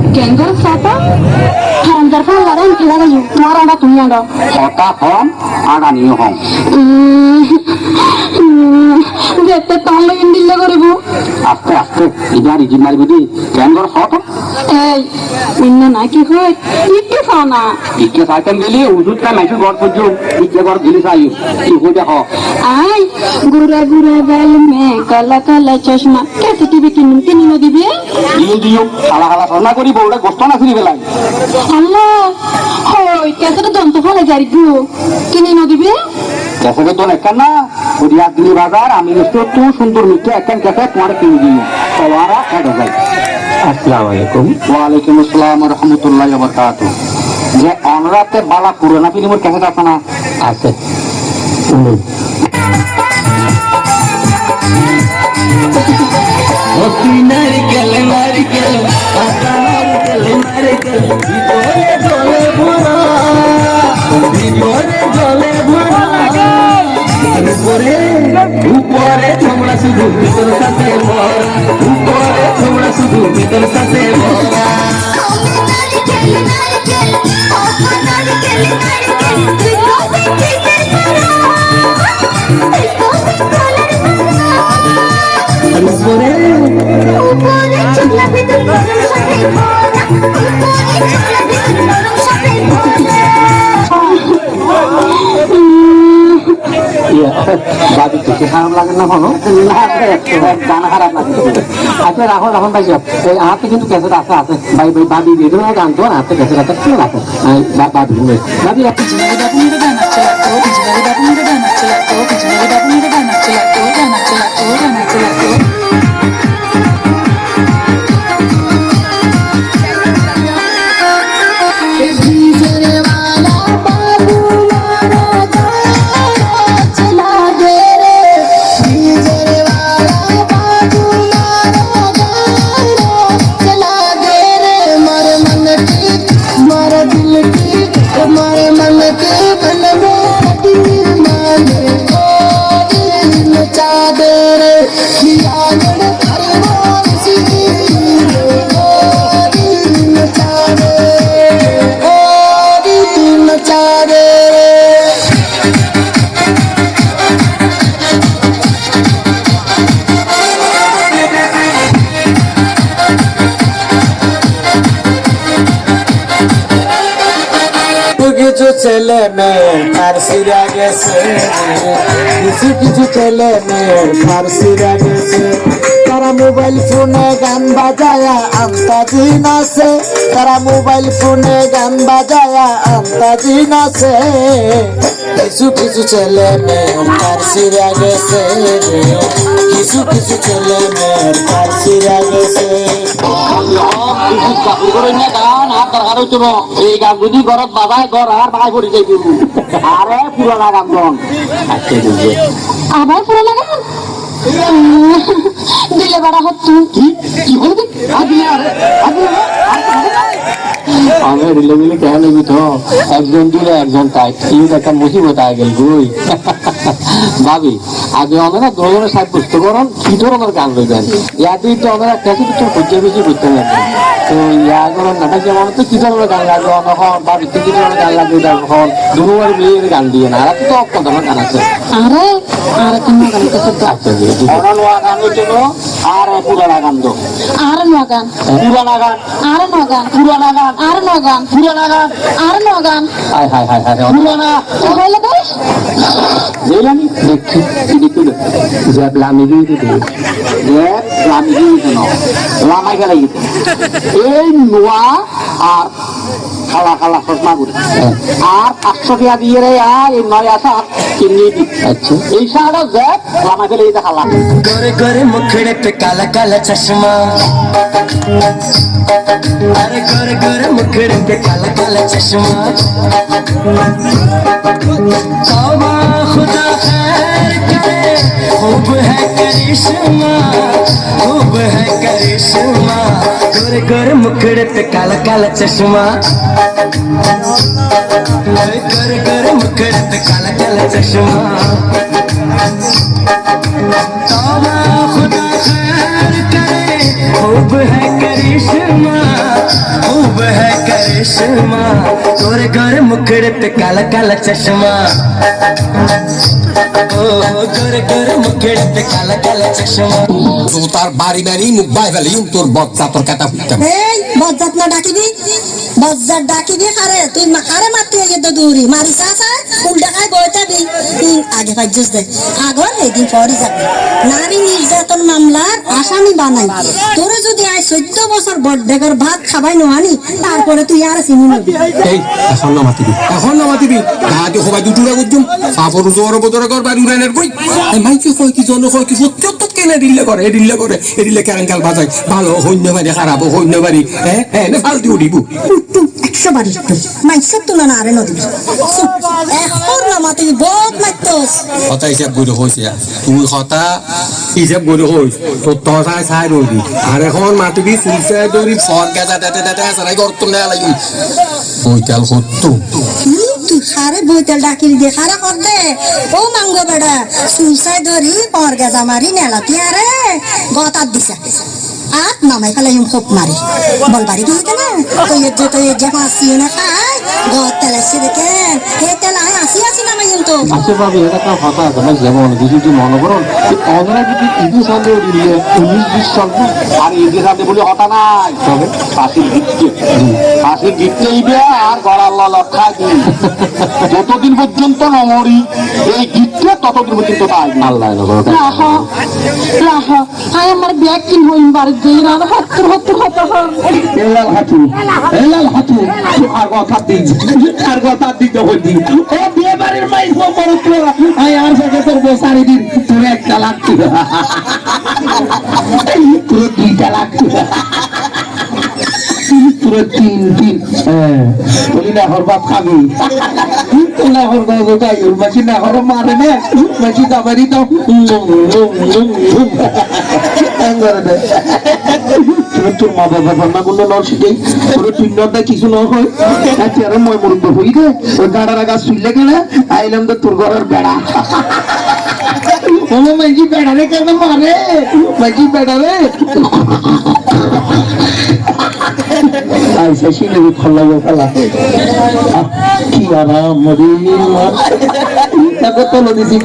Kenggol siapa? Haranjar kan larang kita kan marah dah tuh ada. Kota hong, ada nih hong. Jete tahu ini lah koribu. Aste aste, ijar izin mari budi. Kenggol kota? Inna nak kihoi, itu sana. Ikke cycle geli, udut ka masuk gor puju. Ikke gor geli sayu. Ihu देखो. Ay, gura gura bal में काला काला चश्मा कैसे TV की नुमती नहीं दिबे? দিও খালা খালা সন্না করি বউটা গোস্ত না ফিরি বেলাই আল্লাহ হই कैसे তো দন্ত ফলে গাড়ি গো কিনে ন দিবে? कैसे তো একখান না ওদিয়া দিলি বাজার আমি নিশ্চয় তু সুন্দর মিষ্টি একখান कैसे তোমার কিনে দিও সবারা কাটা যায়। আসসালামু আলাইকুম। ওয়া আলাইকুম আসসালাম ওয়া রাহমাতুল্লাহি ওয়া বারাকাতুহু। যে অনরাতে বালা পুরানা ফিল্মের कैसे আছে না? আছে। শুনুন নারকেল নারকেল পাতা নারকেল নারকেল ভিতরে জলে ভরা ভিতরে জলে ভরা উপরে উপরে তোমরা শুধু ভিতর সাথে ভরা উপরে তোমরা শুধু ভিতর সাথে ভরা উপরে উপরে চুলা ভিতর গরম সাথে ভরা উপরে চুলা ভিতর গরম সাথে iya babi itu haram lagi na hono na গান খারাপ লাগে আচ্ছা রাখো রাখো ভাই এই হাতে কিন্তু ক্যাসেট আছে আছে ভাই ভাই বাবি ভিডিও গান তো হাতে ক্যাসেট আছে কি আছে বাবি বাবি আপনি পিছনে বাবু মেরে গান আছে তো পিছনে বাবু মেরে গান আছে তো পিছনে বাবু মেরে গান আছে তো গান আছে তো গান আছে তো কিছু ছেলে মেয়ে ফার্সিরা গেছে কিছু কিছু ছেলে মেয়ে ফার্সিরা গেছে তারা মোবাইল ফোনে গান বাজায়া আন্তাজি নাচে তারা মোবাইল ফোনে গান বাজায়া আন্তাজি নাচে কিছু কিছু ছেলে মেয়ে ফার্সিরা গেছে কিছু কিছু ছেলে মেয়ে ফার্সিরা গেছে গান আর দরকার হইতো না এই গান যদি ঘরত বাবাই ঘর আর ভাই পড়ে যাই দিব আরে পুরানা গান গান আচ্ছা বুঝবে আবার পুরানা গান দিলে বড় হত কি কি হইবে আদিলে আদিলে আমি রিলে মিলে কেন নিবি তো একজন দিলে একজন তাই এই একটা মুসিবত আগে গেল গুই ভাবি আগে আমরা দুজনের সাথে বুঝতে পারেন কি ধরনের গান লইবেন ইয়া দুই তো আমরা কাছে কিছু খুঁজে বেশি বুঝতে পারবেন তো ইয়া গুলো নাটক যেমন তো কি ধরনের গান লাগবে তখন ভাবি কি ধরনের গান লাগবে তখন দুবার মেয়ের গান দিয়ে না আর তো কত ধরনের গান আছে আরে আর কোন গান কাছে আচ্ছা জি নোয়া গান হচ্ছে আর পুরানা গান তো আর নোয়া গান পুরানা গান আর নোয়া গান পুরানা গান আর নোয়া গান পুরানা গান আর নোয়া গান হায় হায় হায় হায় পুরানা হইলে দে জেলানি দেখছি দেখি যে লামি গিয়ে যে লামি গিয়ে না লামাই গেলে এই নোয়া আর খালা খালা সসমা করে আর 500 টাকা দিয়ে রে এই নয় আসা কিনে দি আচ্ছা এই সারা যে লামা গেলে এটা খালা गोरे गोरे मुखड़े पे काला काला चश्मा अरे गोरे गोरे मुखड़े पे काला काला चश्मा तौबा खुदा खैर करे खूब है करिश्मा खूब है करिश्मा गोरे गोरे मुखड़े पे काला काला चश्मा गोरे गोरे मुखड़े पे काला काला चश्मा तौबा खुदा खैर करे खूब है करिश्मा खूब है करिश्मा गोरे गोरे मुखड़े पे काला काला चश्मा ओ गोरे गोरे मुखड़े पे काला काला चश्मा তো তার বাড়ি বাড়ি মুখ বাই ফেলি তোর বচ্চা তোর কাটা ফুটতাম এই বজ্জাত না ডাকিবি বজ্জাত ডাকিবি কারে তুই কারে মারতে গিয়ে দৌড়ি মারি চাচা উল্টা খাই বইতাবি আগে পাইছিস দে আগর এদিন পরই যাবে নারী নির্যাতন মামলার আসামি বানাই তোরে যদি আজ 14 বছর বড়ডেগর ভাত খাবাই নোয়ানি তারপরে তুই আর চিনি নবি এই এখন না মাতিবি গাতে হবাই দুটুরা গুজুম সাফর জোর বদর কর বাড়ি উড়ানের কই এই মাইকে কই কি জন কই কি সত্য কেনে দিল্লে করে এডিল্লে কারেঙ্কাল বাজাই ভালো হইন্য বাড়ি খারাপ হইন্য বাড়ি হ্যাঁ না ফালতু উড়িব 100 বাড়ি মাইসের তুলনা আরে নদী এখন না মাতিবি বহুত মাইতোস কথা হিসাব করে হয়েছে তুই কথা হিসাব করে হইস তোর তসায় চাই রবি আর এখন মাতিবি সুলসায় দৌড়ি ফর গেদা টাটা সারাই গর্ত না লাগি বইতাল সত্য তুই খারে বইতেল ডাকিলি দে খারা কর দে ও মাঙ্গো বেড়া সুইসাই ধরি পর গেজা মারি নেলাতি আরে গতার দিছে আত নামাই ফেলাই খুব মারি বল বাড়ি গিয়ে কেন তুই যে পাঁচি না খাই গত তেলাইছে দেখেন হে তেলাই আসি নামাই তো আচ্ছা ভাবি এটা একটা কথা আছে না যেমন যদি মনে করুন অনরা যদি ঈদের সাথে দিলে 19-20 সাল আর ঈদের সাথে বলে হতা নাই তবে ফাঁসির গিফটে ইবে আর গড়াল লক্ষা দিই যতদিন পর্যন্ত নমরি এই গিফটে ততদিন পর্যন্ত তাই আল্লাহ রাহা রাহা আই আমার ব্যাগ কিন হইন বাড়ি দেই না হত্তর এলাল হাতু আর কথা দিই আর কথা দিতে হইতি ও বিয়ে বাড়ির মাইস পরত্র আই আর সাথে তোর বসারি দিন তোর একটা লাগতো পুরো 2টা লাগতো পুরো 3 বলি না হরবাত খাবি তোলা হরবা গোটাই মাছি না হর মারে না মাছি দাবারি তো তোর মা বাবা রান্না করলে নল শিখেই তোর তিনটা কিছু ন হয় আর মই মরুব হই রে ওই গাড়ার গাছ শুনলে কেন আইলাম তো তোর ঘরের বেড়া ও মাঝি বেড়া রে কেন মারে মাঝি বেড়া রে আইসা শিলে ফলাবো ফেলা কি আরাম মরি তাকে তোলো দিছি